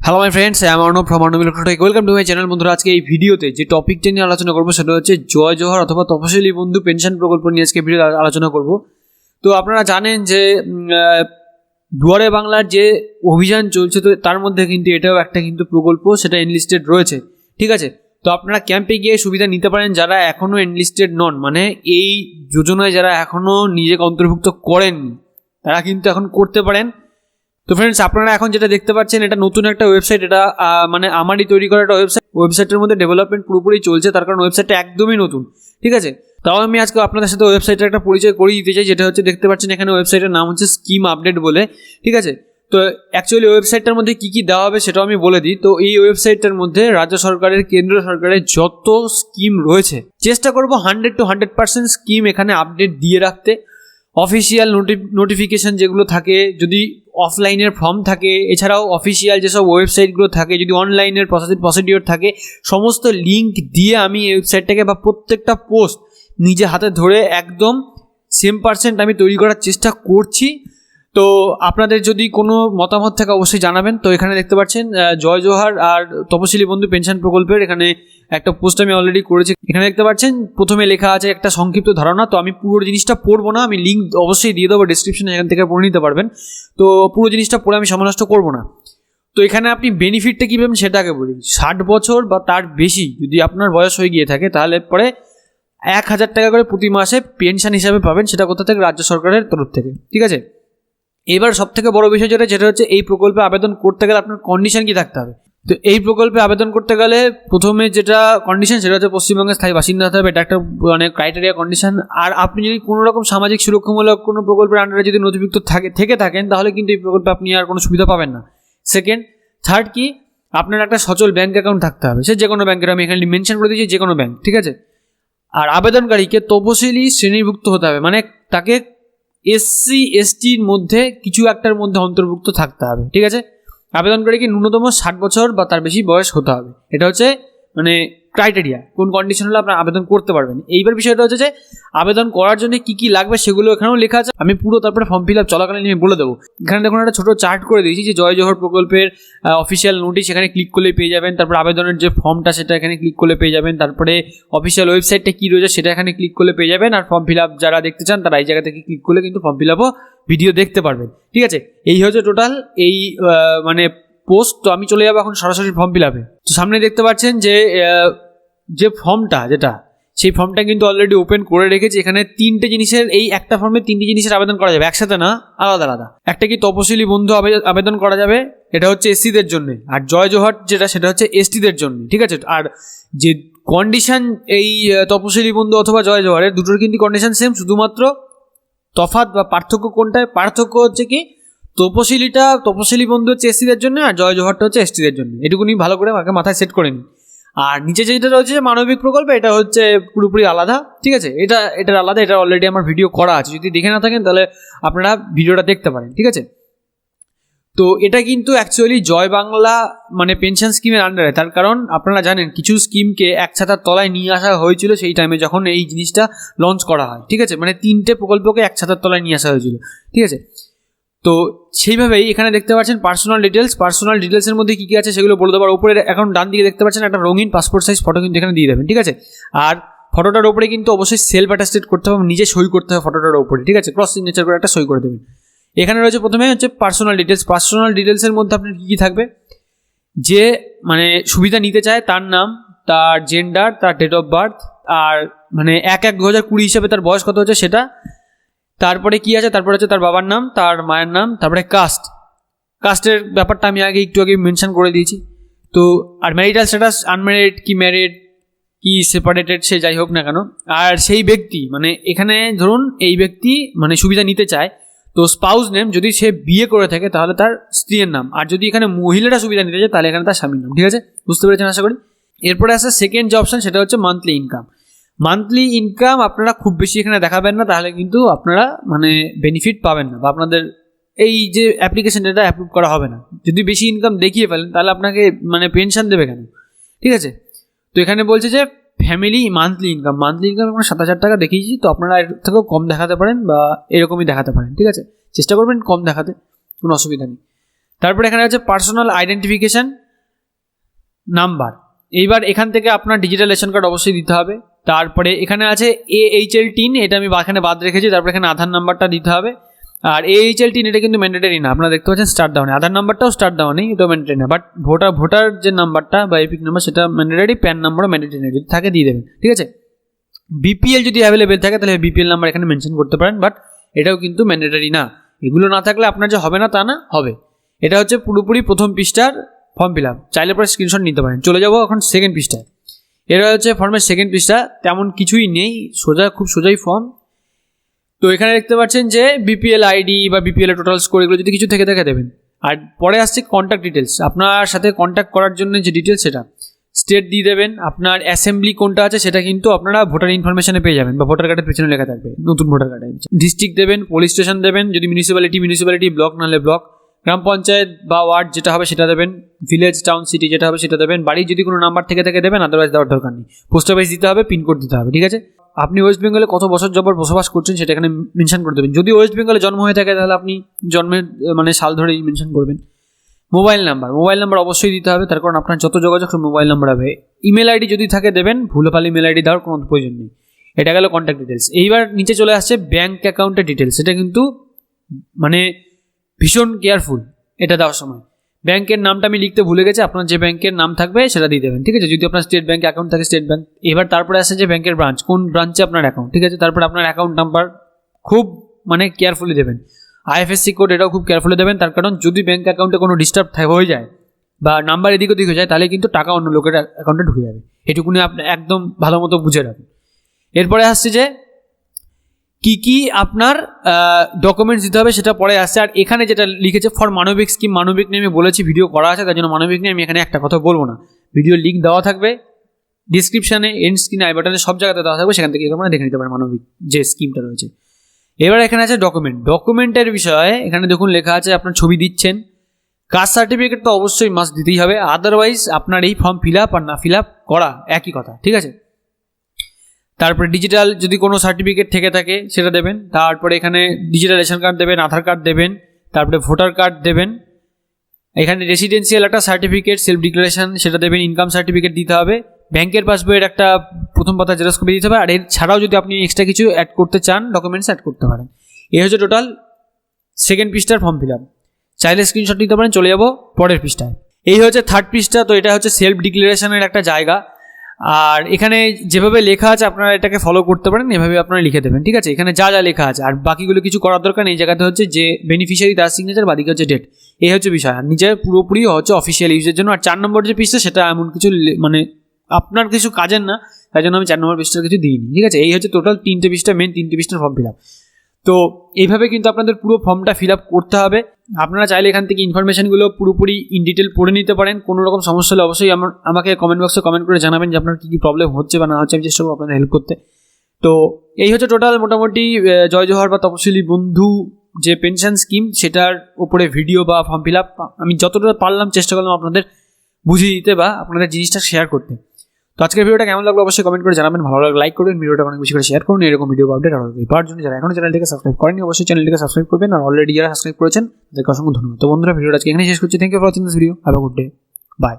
Hello my friends, I am Arnab from Arnab electronic. Welcome to my channel. বন্ধুরা, আজকে এই ভিডিওতে যে টপিকটা নিয়ে আলোচনা করবো সেটা হচ্ছে জয় জোহার অথবা তপশিলি বন্ধু পেনশন প্রকল্প নিয়ে আজকে ভিডিও আলোচনা করব। তো আপনারা জানেন যে দুয়ারে বাংলার যে অভিযান চলছে, তো তার মধ্যে কিন্তু এটাও একটা কিন্তু প্রকল্প, সেটা এনলিস্টেড রয়েছে। ঠিক আছে, তো আপনারা ক্যাম্পে গিয়ে সুবিধা নিতে পারেন যারা এখনও এনলিস্টেড নন, মানে এই যোজনায় যারা এখনও নিজেকে অন্তর্ভুক্ত করেননি তারা কিন্তু এখন করতে পারেন। তো ফ্রেন্ডস, আপনারা এখন যেটা দেখতে পাচ্ছেন এটা নতুন একটা ওয়েবসাইট, এটা মানে আমারই তৈরি করা একটা ওয়েবসাইটের মধ্যে ডেভেলপমেন্ট পুরোপুরি চলছে, তার কারণ ওয়েবসাইটটা একদমই নতুন। ঠিক আছে, তাও আমি আজকে আপনাদের সাথে ওয়েবসাইটের একটা পরিচয় করিয়ে দিতে চাই, যেটা হচ্ছে দেখতে পাচ্ছেন এখানে ওয়েবসাইটের নাম হচ্ছে স্কিম আপডেট বলে। ঠিক আছে, তো অ্যাকচুয়ালি ওয়েবসাইটটার মধ্যে কী কী দেওয়া হবে সেটাও আমি বলে দিই। তো এই ওয়েবসাইটটার মধ্যে রাজ্য সরকারের, কেন্দ্র সরকারের যত স্কিম রয়েছে চেষ্টা করবো 100% স্কিম এখানে আপডেট দিয়ে রাখতে। অফিসিয়াল নোটিফিকেশান যেগুলো থাকে, যদি অফলাইনের ফর্ম থাকে, এছাড়াও অফিসিয়াল যেসব ওয়েবসাইটগুলো থাকে, যদি অনলাইনের প্রসিডিওর থাকে, সমস্ত লিঙ্ক দিয়ে আমি এই ওয়েবসাইটটাকে বা প্রত্যেকটা পোস্ট নিজে হাতে ধরে একদম 100% আমি তৈরি করার চেষ্টা করছি। তো আপনাদের যদি কোনো মতামত থাকে অবশ্যই জানাবেন। তো এখানে দেখতে পাচ্ছেন জয় জোহার আর তপশিলি বন্ধু পেনশন প্রকল্পের এখানে একটা পোস্ট আমি অলরেডি করেছি। এখানে দেখতে পাচ্ছেন প্রথমে লেখা আছে একটা সংক্ষিপ্ত ধারণা। তো আমি পুরো জিনিসটা পড়বো না, আমি লিঙ্ক অবশ্যই দিয়ে দেবো ডিসক্রিপশনে, এখান থেকে পড়ে নিতে পারবেন। তো পুরো জিনিসটা পড়ে আমি সময় নষ্ট করবো না। তো এখানে আপনি বেনিফিটটা কী পাবেন সেটা আগে বলি। 60 বছর বা তার বেশি যদি আপনার বয়স হয়ে গিয়ে থাকে তাহলে পরে 1000 টাকা করে প্রতি মাসে পেনশন হিসাবে পাবেন। সেটা কোথা থেকে? রাজ্য সরকারের তরফ থেকে। ঠিক আছে, এবার সবথেকে বড় বিষয় যেটা হচ্ছে এই প্রকল্পে আবেদন করতে গেলে আপনার কন্ডিশন কি থাকতে হবে। তো এই প্রকল্পে আবেদন করতে গেলে প্রথমে যেটা কন্ডিশন সেটা হচ্ছে পশ্চিমবঙ্গের স্থায়ী বাসিন্দা হতে হবে। এটা একটা মানে ক্রাইটেরিয়া কন্ডিশন। আর আপনি যদি কোনো রকম সামাজিক সুরক্ষামূলক কোনো প্রকল্পের আন্ডারে যদি নথিভুক্ত থেকে থাকেন তাহলে কিন্তু এই প্রকল্পে আপনি আর কোনো সুবিধা পাবেন না। থার্ড কি, আপনার একটা সচল ব্যাঙ্ক অ্যাকাউন্ট থাকতে হবে, সে যে কোনো ব্যাংকের, আমি এখানে মেনশন করে দিয়েছি যে কোনো ব্যাংক। ঠিক আছে, আর আবেদনকারীকে তপশিলি শ্রেণীভুক্ত হতে হবে, মানে তাকে SC STর মধ্যে কিছু একটার মধ্যে অন্তর্ভুক্ত থাকতে হবে। ঠিক আছে, আবেদনকারীকে ন্যূনতম 60 বছর বা তার বেশি বয়স হতে হবে। এটা হচ্ছে মানে ক্রাইটেরিয়া, কোন কন্ডিশন হলে আপনার আবেদন করতে পারবেন। এইবার বিষয়টা হচ্ছে যে আবেদন করার জন্য কী কী লাগবে সেগুলো এখানেও লেখা আছে, আমি পুরো তারপরে ফর্ম ফিল আপ চলাকালীন আমি বলে দেবো। এখানে দেখুন একটা ছোটো চার্ট করে দিয়েছি যে জয় জোহর প্রকল্পের অফিসিয়াল নোটিশ এখানে ক্লিক করলে পেয়ে যাবেন, তারপর আবেদনের যে ফর্মটা সেটা এখানে ক্লিক করলে পেয়ে যাবেন, তারপরে অফিসিয়াল ওয়েবসাইটটা কী রয়েছে সেটা এখানে ক্লিক করলে পেয়ে যাবেন। আর ফর্ম ফিল আপ যারা দেখতে চান তারা এই জায়গা থেকে ক্লিক করলে কিন্তু ফর্ম ফিল আপও ভিডিও দেখতে পারবেন। ঠিক আছে, এই হচ্ছে টোটাল এই মানে পোস্ট। তো আমি চলে যাবো এখন সরাসরি ফর্ম ফিল আপে। তো সামনে দেখতে পাচ্ছেন যে ফর্মটা, সেই ফর্মটা কিন্তু অলরেডি ওপেন করে রেখেছি। এখানে তিনটে জিনিসের, এই একটা ফর্মে তিনটে জিনিসের আবেদন করা যাবে, একসাথে না, আলাদা আলাদা। একটা কি তপশিলি বন্ধু আবেদন করা যাবে, এটা হচ্ছে SCদের জন্য। আর জয় জোহার সেটা হচ্ছে STদের জন্য। ঠিক আছে, আর যে কন্ডিশন এই তপশিলি বন্ধু অথবা জয় জোহারের দুটোর কিন্তু কন্ডিশন সেম, শুধুমাত্র তফাৎ বা পার্থক্য কোনটায়? পার্থক্য হচ্ছে কি, তপশিলি বন্ধু হচ্ছে SCদের জন্য আর জয় জোহারটা হচ্ছে STদের জন্য। এটুকুনি ভালো করে আমাকে মাথায় সেট করে নিন। আর নিচে যেটা রয়েছে মানবিক প্রকল্প, এটা হচ্ছে পুরোপুরি আলাদা। ঠিক আছে, এটার আলাদা, এটা অলরেডি আমার ভিডিও করা আছে, যদি দেখে না থাকেন তাহলে আপনারা ভিডিওটা দেখতে পারেন। ঠিক আছে, তো এটা কিন্তু অ্যাকচুয়ালি জয় বাংলা মানে পেনশন স্কিমের আন্ডারে, তার কারণ আপনারা জানেন কিছু স্কিমকে এক ছাতার তলায় নিয়ে আসা হয়েছিল সেই টাইমে যখন এই জিনিসটা লঞ্চ করা হয়। ঠিক আছে, মানে 3টে প্রকল্পকে এক ছাতার তলায় নিয়ে আসা হয়েছিল। ঠিক আছে, তো সেইভাবেই এখানে দেখতে পাচ্ছেন পার্সোনাল ডিটেলসের মধ্যে কী কী আছে সেগুলো বলে দেওয়ার উপরে এখন ডান দিকে দেখতে পাচ্ছেন একটা রঙিন পাসপোর্ট সাইজ ফটো কিন্তু এখানে দিয়ে দেবেন। ঠিক আছে, আর ফটোটার ওপরে কিন্তু অবশ্যই সেলফ অ্যাটাস্টেড করতে হবে, নিজে সই করতে হবে ফটোটার ওপরে। ঠিক আছে, ক্রস সিগনেচার করে একটা সই করে দেবেন। এখানে রয়েছে প্রথমে হচ্ছে পার্সোনাল ডিটেলসের মধ্যে আপনার কী কী থাকবে, যে মানে সুবিধা নিতে চায় তার নাম, তার জেন্ডার, তার ডেট অফ বার্থ, আর মানে 1/1/2020 হিসাবে তার বয়স কত হচ্ছে সেটা। তারপরে কি আছে, তারপরে হচ্ছে তার বাবার নাম, তার মায়ের নাম, তারপরে কাস্টের ব্যাপারটা আমি একটু আগে মেনশন করে দিয়েছি। তো আর ম্যারিটাল স্ট্যাটাস, আনম্যারিড কি ম্যারিড কি সেপারেটেড সে যাই হোক না কেন। আর সেই ব্যক্তি মানে এখানে ধরুন এই ব্যক্তি মানে সুবিধা নিতে চায়, তো স্পাউস নেম, যদি সে বিয়ে করে থাকে তাহলে তার স্ত্রীর নাম, আর যদি এখানে মহিলারা সুবিধা নিতে চায় তাহলে এখানে তার স্বামীর নাম। ঠিক আছে, বুঝতে পেরেছেন আশা করি। এরপরে আসে সেকেন্ড যে অপশান, সেটা হচ্ছে মান্থলি ইনকাম আপনারা খুব বেশি এখানে দেখাবেন না, তাহলে কিন্তু আপনারা মানে বেনিফিট পাবেন না, বা আপনাদের এই যে অ্যাপ্লিকেশন এটা অ্যাপ্রুভ করা হবে না। যদি বেশি ইনকাম দেখিয়ে ফেলেন তাহলে আপনাকে মানে পেনশন দেবে কেন? ঠিক আছে, তো এখানে বলছে যে ফ্যামিলি মান্থলি ইনকাম আমরা 7000 টাকা দেখিয়েছি, তো আপনারা এর থেকেও কম দেখাতে পারেন বা এরকমই দেখাতে পারেন। ঠিক আছে, চেষ্টা করবেন কম দেখাতে, কোনো অসুবিধা নেই। তারপরে এখানে আছে পার্সোনাল আইডেন্টিফিকেশান নাম্বার। এইবার এখান থেকে আপনার ডিজিটাল রেশন কার্ড অবশ্যই দিতে হবে। তারপরে এখানে আছে AHL টিন, এটা আমি এখানে বাদ রেখেছি। তারপরে এখানে আধার নাম্বারটা দিতে হবে। আর AHL টিন এটা কিন্তু ম্যান্ডেটারি না, আপনারা দেখতে পাচ্ছেন স্টার ডাউনে, আধার নাম্বারটাও স্টার ডাউনে, এটাও ম্যান্ডেটারি না। বাট ভোটার যে নাম্বারটা বা এপিক নাম্বার সেটা ম্যান্ডেটারি, প্যান নাম্বারও ম্যান্ডেটারি না, যদি থাকে দিয়ে দেবেন, ঠিক আছে। BPL যদি অ্যাভেলেবেল থাকে তাহলে BPL নাম্বার এখানে মেনশন করতে পারেন, বাট এটাও কিন্তু ম্যান্ডেটারি না। এগুলো না থাকলে আপনার যে হবে না তা না, হবে। এটা হচ্ছে পুরোপুরি প্রথম পৃষ্ঠার ফর্ম ফিল আপ, চাইলে পরে স্ক্রিনশট নিতে পারেন। চলে যাবো এখন সেকেন্ড পৃষ্ঠায়। এটা হচ্ছে ফর্মের সেকেন্ড পৃষ্ঠা, তেমন কিছুই নেই, খুব সোজাই ফর্ম। তো এখানে দেখতে পাচ্ছেন যে BPL আইডি বা BPL টোটাল স্কোর এগুলো যদি কিছু থেকে থাকে দেবেন। আর পরে আসছে কন্ট্যাক্ট ডিটেলস, আপনার সাথে কন্ট্যাক্ট করার জন্য যে ডিটেলস সেটা স্টেট দিয়ে দেবেন। আপনার অ্যাসেম্বলি কোনটা আছে সেটা কিন্তু আপনারা ভোটার ইনফরমেশনে পেয়ে যাবেন, বা ভোটার কার্ডের পেছনে লেখা থাকবে নতুন ভোটার কার্ডে। ডিস্ট্রিক্ট দেবেন, পুলিশ স্টেশন দেবেন, যদি মিউনিসিপ্যালিটি, ব্লক নাহলে ব্লক, গ্রাম পঞ্চায়েত বা ওয়ার্ড যেটা হবে সেটা দেবেন, ভিলেজ, টাউন, সিটি যেটা হবে সেটা দেবেন। বাড়ির যদি কোনো নাম্বার থেকে দেবেন, আদারওয়াইজ দেওয়ার দরকার নেই। পোস্ট অফিস দিতে হবে, পিনকোড দিতে হবে, ঠিক আছে। আপনি ওয়েস্ট বেঙ্গলে কত বছর যাবত বসবাস করছেন সেটা এখানে মেনশন করে দেবেন। যদি ওয়েস্ট বেঙ্গলে জন্ম হয়ে থাকে তাহলে আপনি জন্মের সাল ধরেই মেনশন করবেন। মোবাইল নাম্বার অবশ্যই দিতে হবে, তার কারণ আপনার যত যোগাযোগ মোবাইল নাম্বার হবে। ইমেল আইডি যদি থাকে দেবেন, ভুলভাল ইমেল আইডি দেওয়ার কোনো প্রয়োজন নেই। এটা গেল কন্ট্যাক্ট ডিটেলস। এইবার নিচে চলে আসছে ব্যাঙ্ক অ্যাকাউন্টের ডিটেলস। এটা কিন্তু ভীষণ কেয়ারফুল এটা দেওয়ার সময়। ব্যাংকের নামটা আমি লিখতে ভুলে গেছি, আপনার যে ব্যাংকের নাম থাকবে সেটা দিয়ে দেবেন, ঠিক আছে। যদি আপনার স্টেট ব্যাংক অ্যাকাউন্ট থাকে স্টেট ব্যাংক। এবার তারপরে আসে যে ব্যাংকের ব্রাঞ্চ, কোন ব্রাঞ্চে আপনার অ্যাকাউন্ট, ঠিক আছে। তারপরে আপনার অ্যাকাউন্ট নাম্বার খুব কেয়ারফুলি দেবেন। IFSC কোড এটাও খুব কেয়ারফুলি দেবেন, তার কারণ যদি ব্যাংক অ্যাকাউন্টে কোনো ডিস্টার্ব হয়ে যায় বা নাম্বার এদিক ওদিক হয়ে যায় তাহলে কিন্তু টাকা অন্য লোকের অ্যাকাউন্টে ঢুকে যাবে। এটুকুনি আপনি একদম ভালো মতো বুঝে রাখুন। এরপরে আসছে যে কি আপনার ডকুমেন্টস দিতে হবে সেটা পরে আসছে। আর এখানে যেটা লিখেছে ফর মানবিক স্কিম, মানবিক নিয়ে আমি বলেছি, ভিডিও করা আছে, তার জন্য মানবিক নিয়ে আমি এখানে একটা কথা বলবো না। ভিডিও লিঙ্ক দেওয়া থাকবে ডিসক্রিপশানে, এন্ড স্ক্রিনে, আই বাটনে, সব জায়গাতে দেওয়া থাকবে, সেখান থেকে আপনারা দেখে নিতে পারেন মানবিক যে স্কিমটা রয়েছে। এবার এখানে আছে ডকুমেন্টের বিষয়ে। এখানে দেখুন লেখা আছে আপনার ছবি দিচ্ছেন, কাস্ট সার্টিফিকেট তো অবশ্যই মাস্ট দিতেই হবে, আদারওয়াইজ আপনার এই ফর্ম ফিল আপ আর না ফিল আপ করা একই কথা, ঠিক আছে। তারপরে ডিজিটাল যদি কোনো সার্টিফিকেট থেকে থাকে সেটা দেবেন। তারপরে এখানে ডিজিটাল রেশন কার্ড দেবেন, আধার কার্ড দেবেন, তারপরে ভোটার কার্ড দেবেন। এখানে রেসিডেন্সিয়াল একটা সার্টিফিকেট, সেলফ ডিক্লারেশন সেটা দেবেন, ইনকাম সার্টিফিকেট দিতে হবে, ব্যাংকের পাসবইয়ের একটা প্রথম পাতা জেরক্স কপি দিতে হবে। আর এর ছাড়াও যদি আপনি এক্সট্রা কিছু অ্যাড করতে চান ডকুমেন্টস অ্যাড করতে পারেন। এই হচ্ছে টোটাল সেকেন্ড পৃষ্ঠার ফর্ম ফিল আপ। চাইলে স্ক্রিনশট নিতে পারেন। চলে যাবো পরের পৃষ্ঠায়। এই হচ্ছে থার্ড পৃষ্ঠা। তো এটা হচ্ছে সেলফ ডিক্লারেশনের একটা জায়গা। আর এখানে যেভাবে লেখা আছে আপনারা এটাকে ফলো করতে পারেন, এভাবে আপনারা লিখে দেবেন, ঠিক আছে। এখানে যা লেখা আছে, আর বাকিগুলো কিছু করার দরকার নেই। এই জায়গাতে হচ্ছে যে বেনিফিশিয়ারি তার সিগনেচার, বাদিকে হচ্ছে ডেট, এই হচ্ছে বিষয়। আর নিচে পুরোপুরি হচ্ছে অফিসিয়াল ইউজের জন্য। আর 4 নম্বর যে পৃষ্ঠা সেটা এমন কিছু আপনার কিছু কাজের না, তাই জন্য আমি 4 নম্বর পৃষ্ঠার কিছু দিইনি, ঠিক আছে। এই হচ্ছে টোটাল 3টে পৃষ্ঠা, মেন 3টে পৃষ্ঠার ফর্ম ফিল আপ। তো এইভাবে কিন্তু আপনাদের পুরো ফর্মটা ফিল আপ করতে হবে। আপনারা চাইলে এখান থেকে ইনফরমেশনগুলো পুরোপুরি ইন ডিটেল পড়ে নিতে পারেন। কোনো রকম সমস্যা হলে অবশ্যই আমাকে কমেন্ট বক্সে কমেন্ট করে জানাবেন যে আপনার কী প্রবলেম হচ্ছে বা না হচ্ছে, আমি চেষ্টা করবো আপনাদের হেল্প করতে। তো এই হচ্ছে টোটাল মোটামুটি জয় জোহার বা তপশিলি বন্ধু যে পেনশন স্কিম সেটার উপরে ভিডিও বা ফর্ম ফিল আপ আমি যতটা পারলাম চেষ্টা করলাম আপনাদের বুঝিয়ে দিতে বা আপনাদের জিনিসটা শেয়ার করতে। তো আজকের ভিডিওটা কেমন লাগলো অবশ্যই কমেন্ট করে জানাবেন, ভালো লাগলে লাইক করবেন, ভিডিওটা অনেক বেশি করে শেয়ার করুন। এরকম ভিডিও আপডেট আরও পাওয়ার জন্য যারা এখনো চ্যানেলটিকে সাবস্ক্রাইব করেনি অবশ্যই চ্যানেলটিকে সাবস্ক্রাইব করবেন, আর অলরেডি যারা সাবস্ক্রাইব করেছেন তাদেরকে অসংখ্য ধন্যবাদ। তো বন্ধুরা ভিডিওটা আজকে এখানেই শেষ করছি। Thank you for watching this video. Have a good day, by.